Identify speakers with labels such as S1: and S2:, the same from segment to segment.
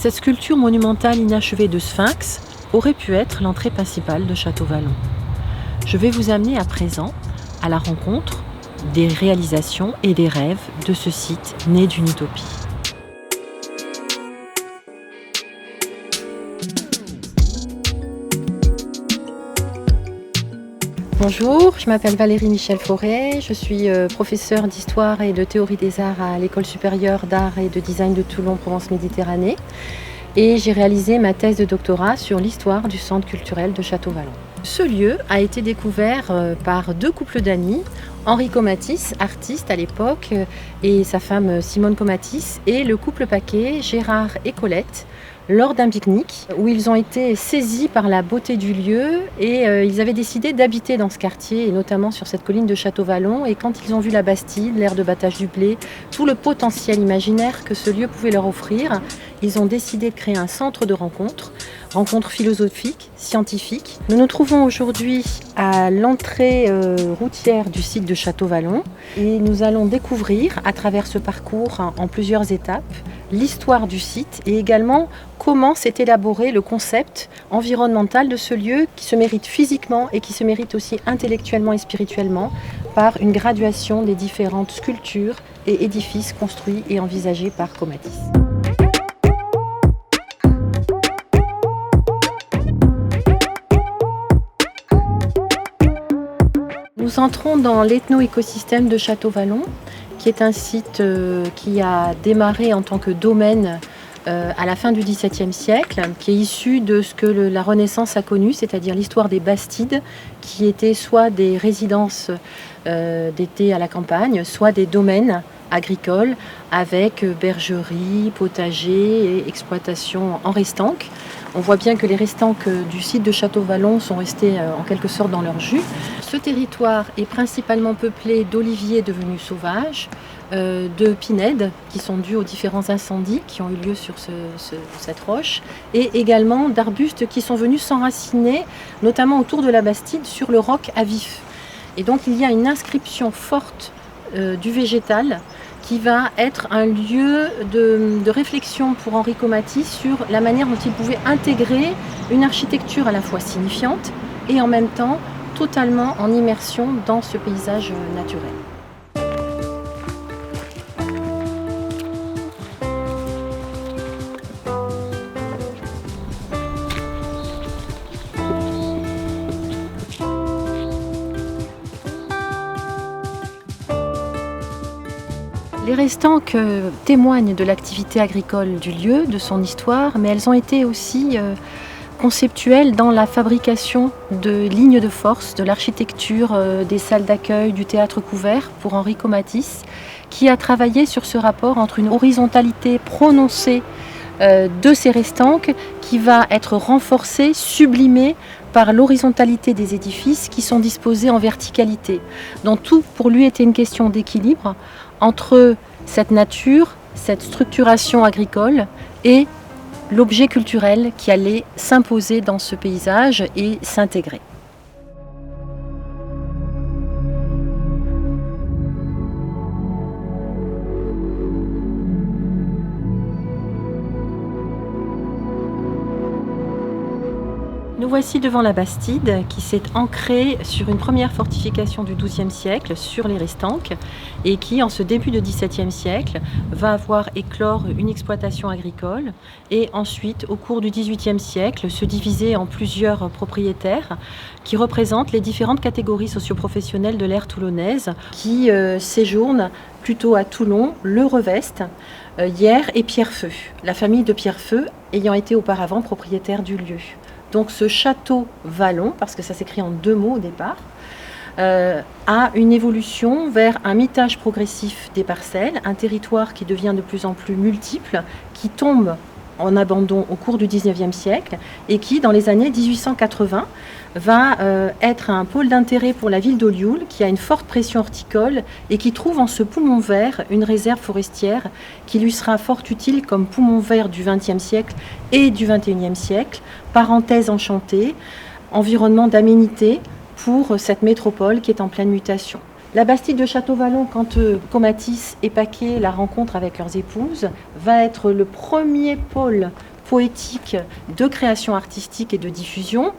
S1: Cette sculpture monumentale inachevée de Sphinx aurait pu être l'entrée principale de Château-Vallon. Je vais vous amener à présent à la rencontre des réalisations et des rêves de ce site né d'une utopie. Bonjour, je m'appelle Valérie Michel Fauré, je suis professeure d'histoire et de théorie des arts à l'École supérieure d'art et de design de Toulon, Provence-Méditerranée, et j'ai réalisé ma thèse de doctorat sur l'histoire du centre culturel de Château-Vallon. Ce lieu a été découvert par deux couples d'amis, Henri Comatis, artiste à l'époque, et sa femme Simone Comatis, et le couple Paquet, Gérard et Colette, lors d'un pique-nique où ils ont été saisis par la beauté du lieu et ils avaient décidé d'habiter dans ce quartier et notamment sur cette colline de Château-Vallon. Et quand ils ont vu la Bastide, l'aire de battage du blé, tout le potentiel imaginaire que ce lieu pouvait leur offrir, ils ont décidé de créer un centre de rencontres philosophiques, scientifiques. Nous nous trouvons aujourd'hui à l'entrée routière du site de Château-Vallon et nous allons découvrir à travers ce parcours en plusieurs étapes l'histoire du site et également comment s'est élaboré le concept environnemental de ce lieu qui se mérite physiquement et qui se mérite aussi intellectuellement et spirituellement par une graduation des différentes sculptures et édifices construits et envisagés par Comatis. Nous entrons dans l'ethno-écosystème de Château-Vallon, qui est un site qui a démarré en tant que domaine à la fin du XVIIe siècle, qui est issu de ce que la Renaissance a connu, c'est-à-dire l'histoire des Bastides, qui étaient soit des résidences d'été à la campagne, soit des domaines agricoles avec bergerie, potager et exploitation en restanques. On voit bien que les restanques du site de Château-Vallon sont restés en quelque sorte dans leur jus. Ce territoire est principalement peuplé d'oliviers devenus sauvages, de pinèdes qui sont dus aux différents incendies qui ont eu lieu sur cette roche, et également d'arbustes qui sont venus s'enraciner, notamment autour de la Bastide, sur le roc à vif. Et donc il y a une inscription forte du végétal qui va être un lieu de réflexion pour Henri Comatis sur la manière dont il pouvait intégrer une architecture à la fois signifiante et en même temps totalement en immersion dans ce paysage naturel. Les restanques témoignent de l'activité agricole du lieu, de son histoire, mais elles ont été aussi conceptuelles dans la fabrication de lignes de force, de l'architecture des salles d'accueil, du théâtre couvert pour Henri Comatis, qui a travaillé sur ce rapport entre une horizontalité prononcée de ces restanques qui va être renforcée, sublimée par l'horizontalité des édifices qui sont disposés en verticalité. Donc tout pour lui était une question d'équilibre entre cette nature, cette structuration agricole et l'objet culturel qui allait s'imposer dans ce paysage et s'intégrer. Nous voici devant la Bastide qui s'est ancrée sur une première fortification du XIIe siècle sur les restanques et qui, en ce début du XVIIe siècle, va avoir éclore une exploitation agricole et ensuite, au cours du XVIIIe siècle, se diviser en plusieurs propriétaires qui représentent les différentes catégories socioprofessionnelles de l'ère toulonnaise qui séjournent plutôt à Toulon, le Revest, Hyères et Pierrefeu. La famille de Pierrefeu ayant été auparavant propriétaire du lieu. Donc ce Château-Vallon, parce que ça s'écrit en deux mots au départ, a une évolution vers un mitage progressif des parcelles, un territoire qui devient de plus en plus multiple, qui tombe en abandon au cours du XIXe siècle et qui, dans les années 1880, va être un pôle d'intérêt pour la ville d'Olioul, qui a une forte pression horticole et qui trouve en ce poumon vert une réserve forestière qui lui sera fort utile comme poumon vert du XXe siècle et du XXIe siècle, parenthèse enchantée, environnement d'aménité pour cette métropole qui est en pleine mutation. La Bastide de Château-Vallon, quand Comatis et Paquet la rencontrent avec leurs épouses, va être le premier pôle poétique, de création artistique et de diffusion.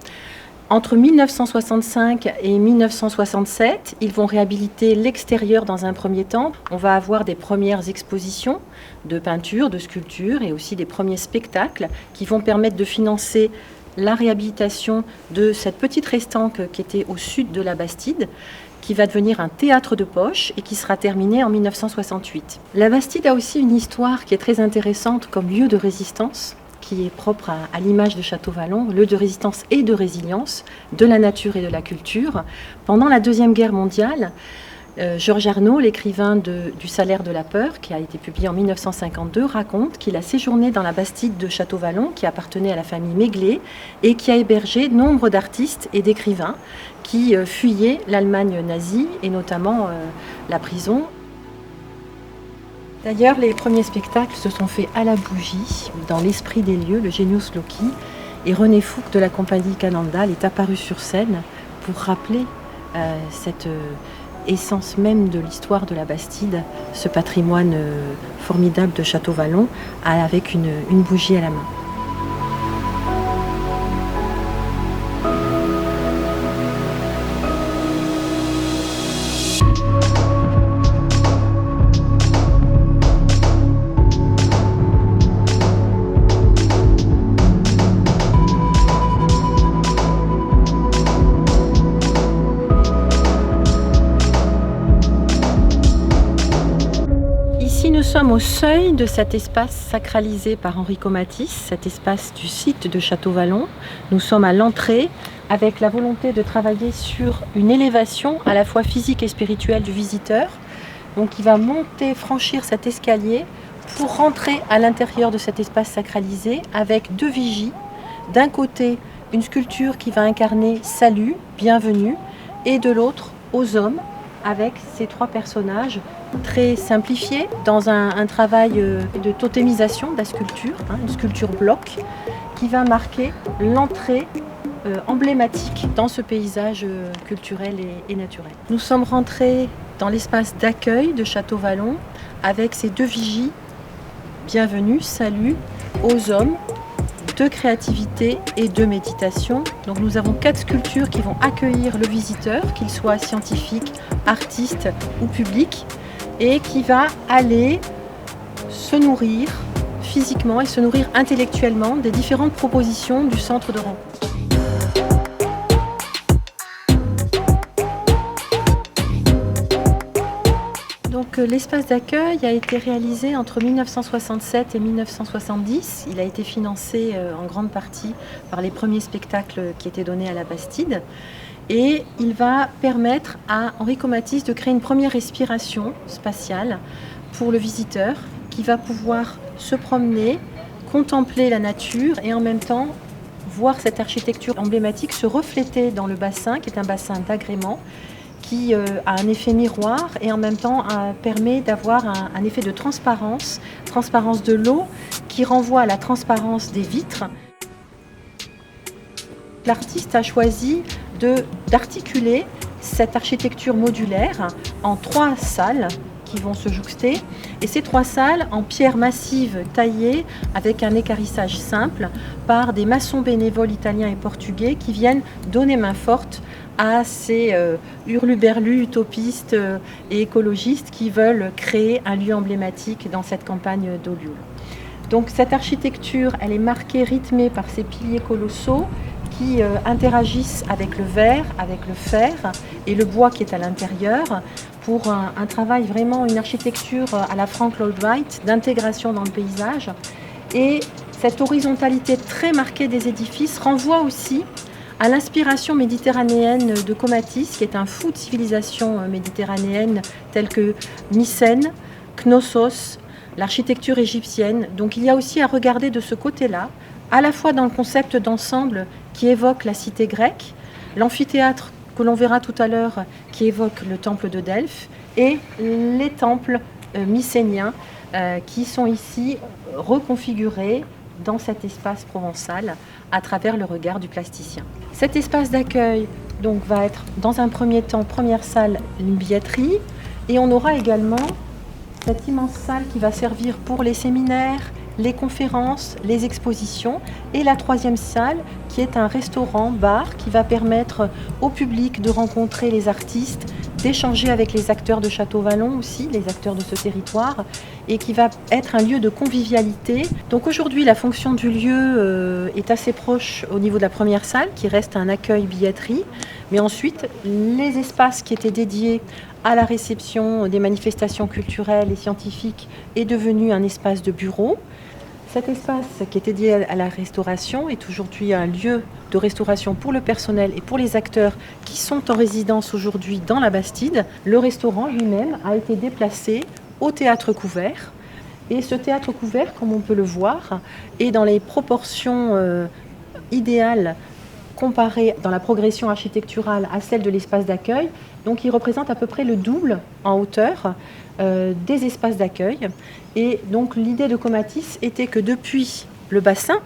S1: Entre 1965 et 1967, ils vont réhabiliter l'extérieur dans un premier temps. On va avoir des premières expositions de peinture, de sculpture et aussi des premiers spectacles qui vont permettre de financer la réhabilitation de cette petite restanque qui était au sud de la Bastide, qui va devenir un théâtre de poche et qui sera terminé en 1968. La Bastide a aussi une histoire qui est très intéressante comme lieu de résistance, qui est propre à l'image de Château-Vallon, lieu de résistance et de résilience de la nature et de la culture. Pendant la Deuxième Guerre mondiale, Georges Arnaud, l'écrivain du Salaire de la peur, qui a été publié en 1952, raconte qu'il a séjourné dans la Bastide de Château-Vallon, qui appartenait à la famille Méglet, et qui a hébergé nombre d'artistes et d'écrivains qui fuyaient l'Allemagne nazie, et notamment la prison. D'ailleurs, les premiers spectacles se sont faits à la bougie, dans l'esprit des lieux, le Genius Loci, et René Fouque de la compagnie Canandale est apparu sur scène pour rappeler cette essence même de l'histoire de la Bastide, ce patrimoine formidable de Château-Vallon, avec une bougie à la main. Nous sommes au seuil de cet espace sacralisé par Enrico Matisse, cet espace du site de Château-Vallon. Nous sommes à l'entrée avec la volonté de travailler sur une élévation à la fois physique et spirituelle du visiteur. Donc il va monter, franchir cet escalier pour rentrer à l'intérieur de cet espace sacralisé avec deux vigies. D'un côté, une sculpture qui va incarner Salut, bienvenue, et de l'autre, aux hommes, avec ces trois personnages très simplifiés dans un travail de totémisation de la sculpture, une sculpture bloc qui va marquer l'entrée emblématique dans ce paysage culturel et naturel. Nous sommes rentrés dans l'espace d'accueil de Château-Vallon avec ces deux vigies, bienvenue, salut, aux hommes, de créativité et de méditation. Donc nous avons 4 sculptures qui vont accueillir le visiteur, qu'il soit scientifique, artiste ou public, et qui va aller se nourrir physiquement et se nourrir intellectuellement des différentes propositions du centre de rencontre. Donc l'espace d'accueil a été réalisé entre 1967 et 1970. Il a été financé en grande partie par les premiers spectacles qui étaient donnés à la Bastide. Et il va permettre à Enrico Matisse de créer une première respiration spatiale pour le visiteur qui va pouvoir se promener, contempler la nature et en même temps voir cette architecture emblématique se refléter dans le bassin qui est un bassin d'agrément qui a un effet miroir et en même temps permet d'avoir un effet de transparence de l'eau qui renvoie à la transparence des vitres. L'artiste a choisi d'articuler cette architecture modulaire en 3 salles qui vont se jouxter. Et ces 3 salles en pierre massive taillée avec un équarrissage simple par des maçons bénévoles italiens et portugais qui viennent donner main forte à ces hurluberlus utopistes et écologistes qui veulent créer un lieu emblématique dans cette campagne d'Olioul. Donc cette architecture, elle est marquée, rythmée par ces piliers colossaux qui interagissent avec le verre, avec le fer et le bois qui est à l'intérieur pour un travail vraiment, une architecture à la Frank Lloyd Wright d'intégration dans le paysage. Et cette horizontalité très marquée des édifices renvoie aussi à l'inspiration méditerranéenne de Comatis, qui est un fou de civilisation méditerranéenne telle que Mycène, Knossos, l'architecture égyptienne. Donc il y a aussi à regarder de ce côté-là, à la fois dans le concept d'ensemble qui évoque la cité grecque, l'amphithéâtre que l'on verra tout à l'heure qui évoque le temple de Delphes et les temples mycéniens qui sont ici reconfigurés dans cet espace provençal à travers le regard du plasticien. Cet espace d'accueil donc va être dans un premier temps, première salle, une billetterie, et on aura également cette immense salle qui va servir pour les séminaires, les conférences, les expositions et la troisième salle qui est un restaurant-bar qui va permettre au public de rencontrer les artistes, d'échanger avec les acteurs de Château-Vallon aussi, les acteurs de ce territoire, et qui va être un lieu de convivialité. Donc aujourd'hui, la fonction du lieu est assez proche au niveau de la première salle, qui reste un accueil billetterie, mais ensuite, les espaces qui étaient dédiés à la réception des manifestations culturelles et scientifiques est devenu un espace de bureau. Cet espace qui était dédié à la restauration est aujourd'hui un lieu de restauration pour le personnel et pour les acteurs qui sont en résidence aujourd'hui dans la Bastide. Le restaurant lui-même a été déplacé au théâtre couvert. Et ce théâtre couvert, comme on peut le voir, est dans les proportions idéales comparées dans la progression architecturale à celle de l'espace d'accueil. Donc il représente à peu près le double en hauteur des espaces d'accueil. Et donc l'idée de Comatis était que depuis le bassin,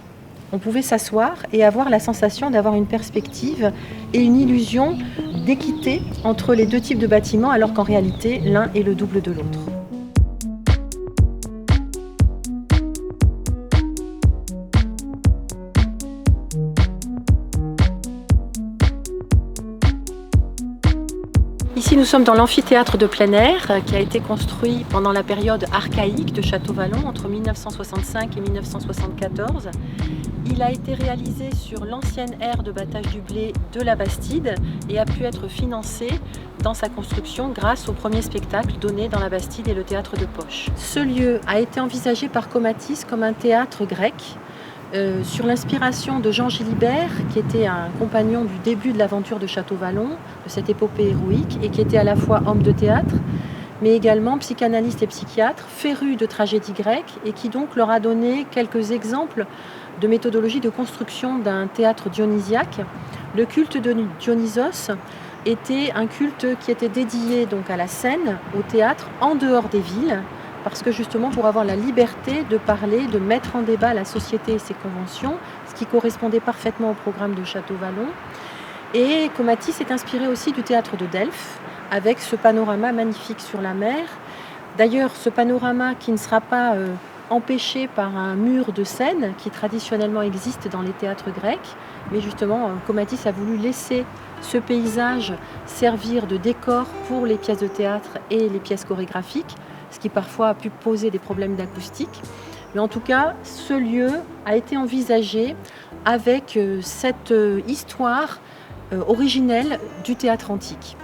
S1: on pouvait s'asseoir et avoir la sensation d'avoir une perspective et une illusion d'équité entre les deux types de bâtiments, alors qu'en réalité, l'un est le double de l'autre. Ici, nous sommes dans l'amphithéâtre de plein air qui a été construit pendant la période archaïque de Château-Vallon entre 1965 et 1974. Il a été réalisé sur l'ancienne aire de battage du blé de la Bastide et a pu être financé dans sa construction grâce au premier spectacle donné dans la Bastide et le théâtre de Poche. Ce lieu a été envisagé par Comatis comme un théâtre grec. Sur l'inspiration de Jean Gilibert, qui était un compagnon du début de l'aventure de Château-Vallon, de cette épopée héroïque, et qui était à la fois homme de théâtre, mais également psychanalyste et psychiatre, féru de tragédie grecque, et qui donc leur a donné quelques exemples de méthodologie de construction d'un théâtre dionysiaque. Le culte de Dionysos était un culte qui était dédié donc à la scène, au théâtre, en dehors des villes, parce que justement pour avoir la liberté de parler, de mettre en débat la société et ses conventions, ce qui correspondait parfaitement au programme de Château-Vallon. Et Comatis s'est inspiré aussi du théâtre de Delphes, avec ce panorama magnifique sur la mer. D'ailleurs, ce panorama qui ne sera pas empêché par un mur de scène qui traditionnellement existe dans les théâtres grecs, mais justement Comatis a voulu laisser ce paysage servir de décor pour les pièces de théâtre et les pièces chorégraphiques, ce qui parfois a pu poser des problèmes d'acoustique. Mais en tout cas, ce lieu a été envisagé avec cette histoire originelle du théâtre antique.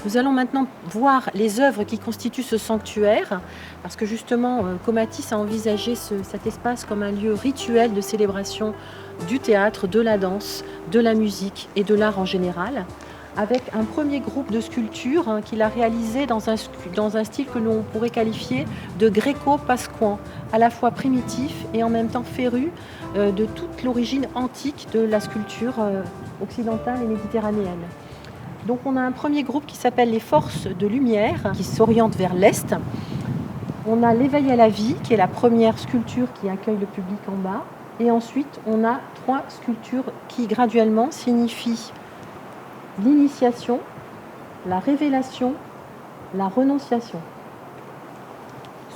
S1: Nous allons maintenant voir les œuvres qui constituent ce sanctuaire, parce que justement, Comatis a envisagé cet espace comme un lieu rituel de célébration du théâtre, de la danse, de la musique et de l'art en général, avec un premier groupe de sculptures qu'il a réalisé dans un style que l'on pourrait qualifier de gréco-pasquan, à la fois primitif et en même temps féru de toute l'origine antique de la sculpture occidentale et méditerranéenne. Donc on a un premier groupe qui s'appelle les Forces de Lumière, qui s'oriente vers l'Est. On a l'Éveil à la vie, qui est la première sculpture qui accueille le public en bas. Et ensuite, on a 3 sculptures qui graduellement signifient l'initiation, la révélation, la renonciation.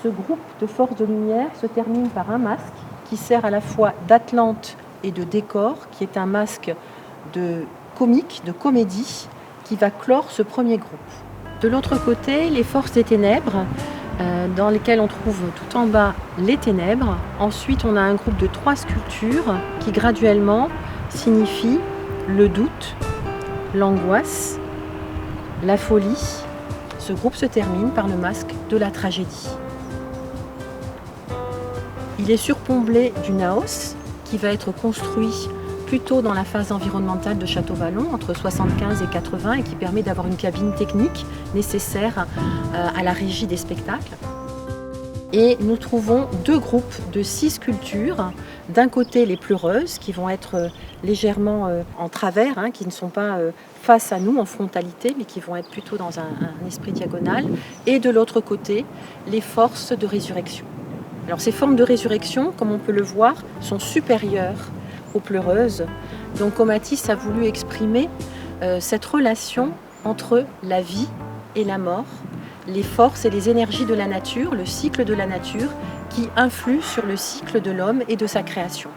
S1: Ce groupe de forces de lumière se termine par un masque qui sert à la fois d'atlante et de décor, qui est un masque de comique, de comédie, qui va clore ce premier groupe. De l'autre côté, les forces des ténèbres, dans lesquelles on trouve tout en bas les ténèbres. Ensuite, on a un groupe de 3 sculptures qui graduellement signifient le doute, l'angoisse, la folie. Ce groupe se termine par le masque de la tragédie. Il est surplombé du naos qui va être construit plutôt dans la phase environnementale de Château-Vallon, entre 75 et 80, et qui permet d'avoir une cabine technique nécessaire à la régie des spectacles. Et nous trouvons 2 groupes de 6 sculptures. D'un côté, les pleureuses, qui vont être légèrement en travers, qui ne sont pas face à nous en frontalité, mais qui vont être plutôt dans un esprit diagonal. Et de l'autre côté, les forces de résurrection. Alors ces formes de résurrection, comme on peut le voir, sont supérieures aux pleureuses. Donc Comatis a voulu exprimer cette relation entre la vie et la mort, les forces et les énergies de la nature, le cycle de la nature, qui influent sur le cycle de l'homme et de sa création.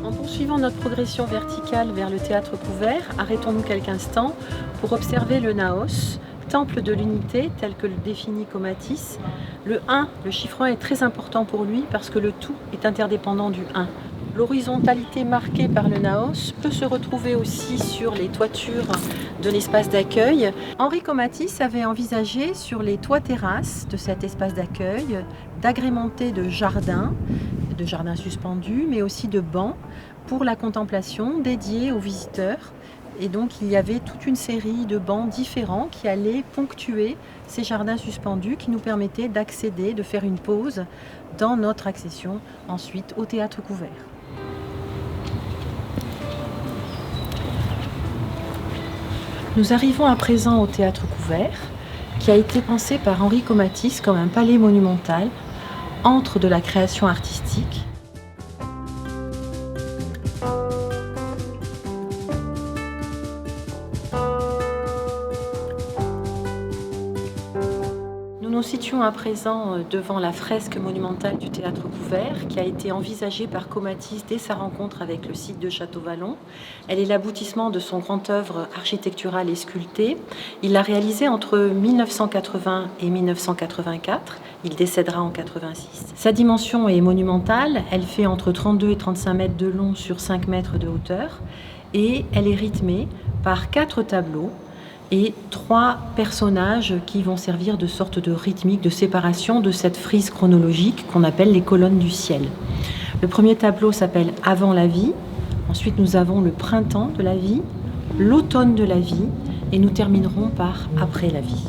S1: En poursuivant notre progression verticale vers le théâtre couvert, arrêtons-nous quelques instants pour observer le Naos, temple de l'unité tel que le définit Comatis. Le 1, le chiffre 1 est très important pour lui parce que le tout est interdépendant du 1. L'horizontalité marquée par le Naos peut se retrouver aussi sur les toitures de l'espace d'accueil. Henri Comatis avait envisagé sur les toits terrasses de cet espace d'accueil d'agrémenter de jardins suspendus, mais aussi de bancs pour la contemplation dédiés aux visiteurs. Et donc il y avait toute une série de bancs différents qui allaient ponctuer ces jardins suspendus qui nous permettaient d'accéder, de faire une pause dans notre accession ensuite au théâtre couvert. Nous arrivons à présent au théâtre couvert qui a été pensé par Henri Comatis comme un palais monumental, antre de la création artistique. Nous nous situons à présent devant la fresque monumentale du théâtre couvert qui a été envisagée par Comatis dès sa rencontre avec le site de Château-Vallon. Elle est l'aboutissement de son grand œuvre architecturale et sculptée. Il l'a réalisée entre 1980 et 1984. Il décédera en 86. Sa dimension est monumentale. Elle fait entre 32 et 35 mètres de long sur 5 mètres de hauteur. Et elle est rythmée par 4 tableaux et 3 personnages qui vont servir de sorte de rythmique, de séparation de cette frise chronologique qu'on appelle les colonnes du ciel. Le premier tableau s'appelle « Avant la vie ». Ensuite, nous avons le printemps de la vie, l'automne de la vie et nous terminerons par « Après la vie ».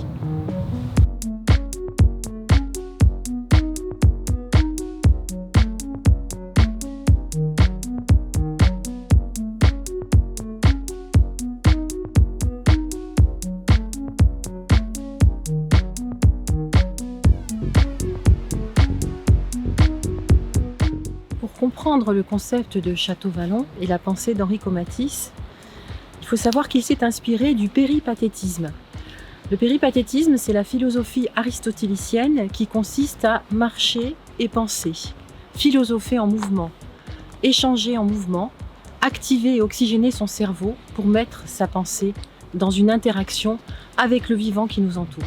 S1: Pour comprendre le concept de Château-Vallon et la pensée d'Henri Comatis, il faut savoir qu'il s'est inspiré du péripathétisme. Le péripathétisme, c'est la philosophie aristotélicienne qui consiste à marcher et penser, philosopher en mouvement, échanger en mouvement, activer et oxygéner son cerveau pour mettre sa pensée dans une interaction avec le vivant qui nous entoure.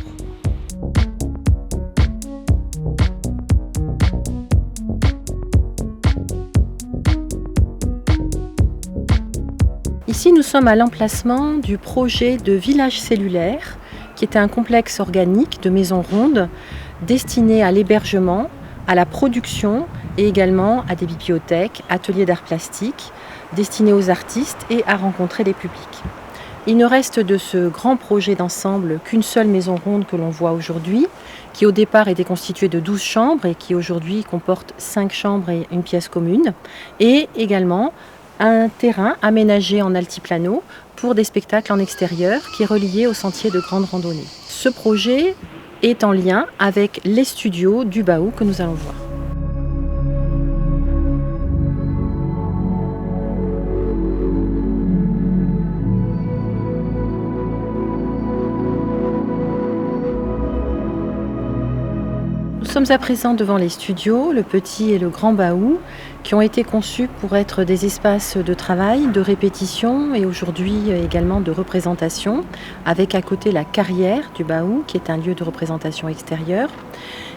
S1: Ici, nous sommes à l'emplacement du projet de village cellulaire, qui était un complexe organique de maisons rondes destiné à l'hébergement, à la production et également à des bibliothèques, ateliers d'art plastique, destinés aux artistes et à rencontrer les publics. Il ne reste de ce grand projet d'ensemble qu'une seule maison ronde que l'on voit aujourd'hui, qui au départ était constituée de 12 chambres et qui aujourd'hui comporte 5 chambres et une pièce commune, et également un terrain aménagé en altiplano pour des spectacles en extérieur qui est relié au sentier de grande randonnée. Ce projet est en lien avec les studios du Baou que nous allons voir. Nous sommes à présent devant les studios, le petit et le grand Baou, qui ont été conçus pour être des espaces de travail, de répétition et aujourd'hui également de représentation, avec à côté la carrière du Baou, qui est un lieu de représentation extérieure.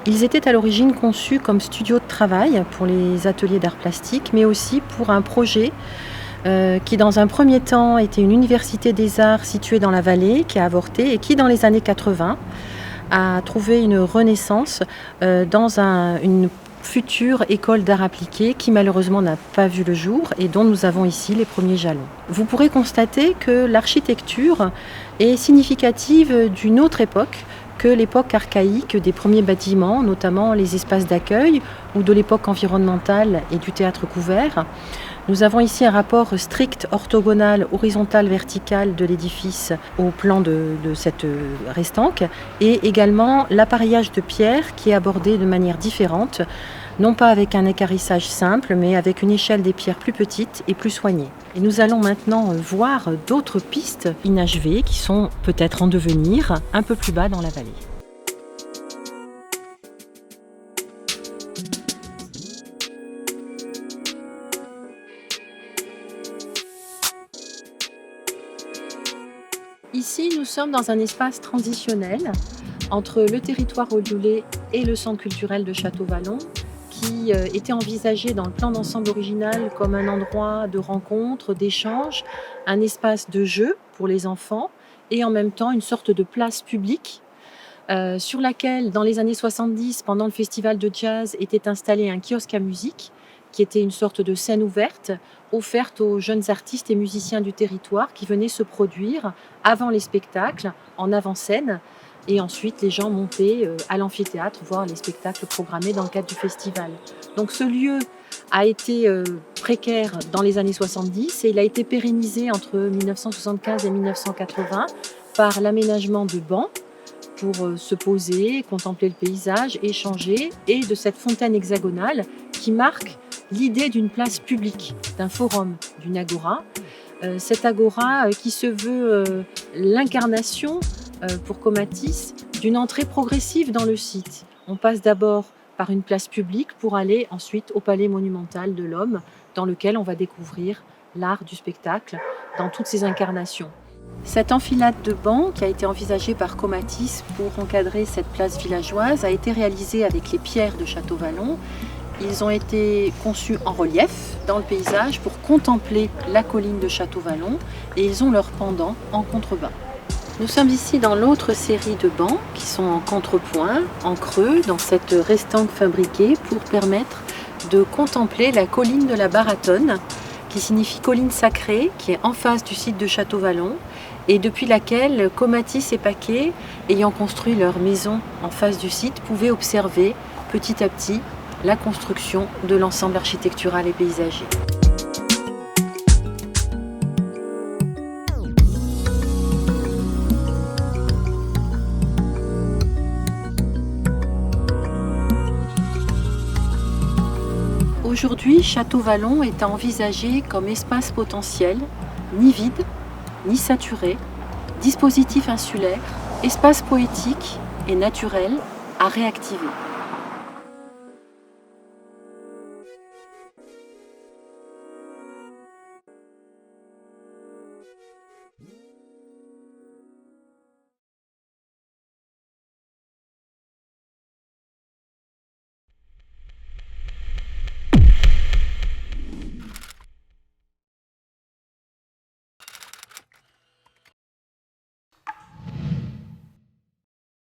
S1: Ils étaient à l'origine conçus comme studios de travail pour les ateliers d'art plastique, mais aussi pour un projet qui dans un premier temps était une université des arts située dans la vallée, qui a avorté et qui dans les années 80 a trouvé une renaissance dans une future école d'art appliqué qui malheureusement n'a pas vu le jour et dont nous avons ici les premiers jalons. Vous pourrez constater que l'architecture est significative d'une autre époque que l'époque archaïque des premiers bâtiments, notamment les espaces d'accueil ou de l'époque environnementale et du théâtre couvert. Nous avons ici un rapport strict, orthogonal, horizontal, vertical de l'édifice au plan de cette restanque et également l'appareillage de pierre qui est abordé de manière différente non pas avec un équarrissage simple, mais avec une échelle des pierres plus petite et plus soignée. Et nous allons maintenant voir d'autres pistes inachevées qui sont peut-être en devenir un peu plus bas dans la vallée. Ici, nous sommes dans un espace transitionnel entre le territoire olioulé et le centre culturel de Château-Vallon, qui était envisagé dans le plan d'ensemble original comme un endroit de rencontre, d'échange, un espace de jeu pour les enfants et en même temps une sorte de place publique sur laquelle, dans les années 70, pendant le festival de jazz, était installé un kiosque à musique qui était une sorte de scène ouverte, offerte aux jeunes artistes et musiciens du territoire qui venaient se produire avant les spectacles, en avant-scène, et ensuite les gens montaient à l'amphithéâtre voir les spectacles programmés dans le cadre du festival. Donc ce lieu a été précaire dans les années 70 et il a été pérennisé entre 1975 et 1980 par l'aménagement de bancs pour se poser, contempler le paysage, échanger, et de cette fontaine hexagonale qui marque l'idée d'une place publique, d'un forum, d'une agora. Cette agora qui se veut l'incarnation pour Comatis d'une entrée progressive dans le site. On passe d'abord par une place publique pour aller ensuite au palais monumental de l'Homme, dans lequel on va découvrir l'art du spectacle dans toutes ses incarnations. Cette enfilade de bancs qui a été envisagée par Comatis pour encadrer cette place villageoise a été réalisée avec les pierres de Château-Vallon. Ils ont été conçus en relief dans le paysage pour contempler la colline de Château-Vallon et ils ont leur pendant en contrebas. Nous sommes ici dans l'autre série de bancs qui sont en contrepoint, en creux, dans cette restanque fabriquée pour permettre de contempler la colline de la Baratonne, qui signifie colline sacrée, qui est en face du site de Château-Vallon et depuis laquelle Comatis et Paquet, ayant construit leur maison en face du site, pouvaient observer petit à petit la construction de l'ensemble architectural et paysager. Aujourd'hui, Château-Vallon est à envisager comme espace potentiel, ni vide, ni saturé, dispositif insulaire, espace poétique et naturel à réactiver.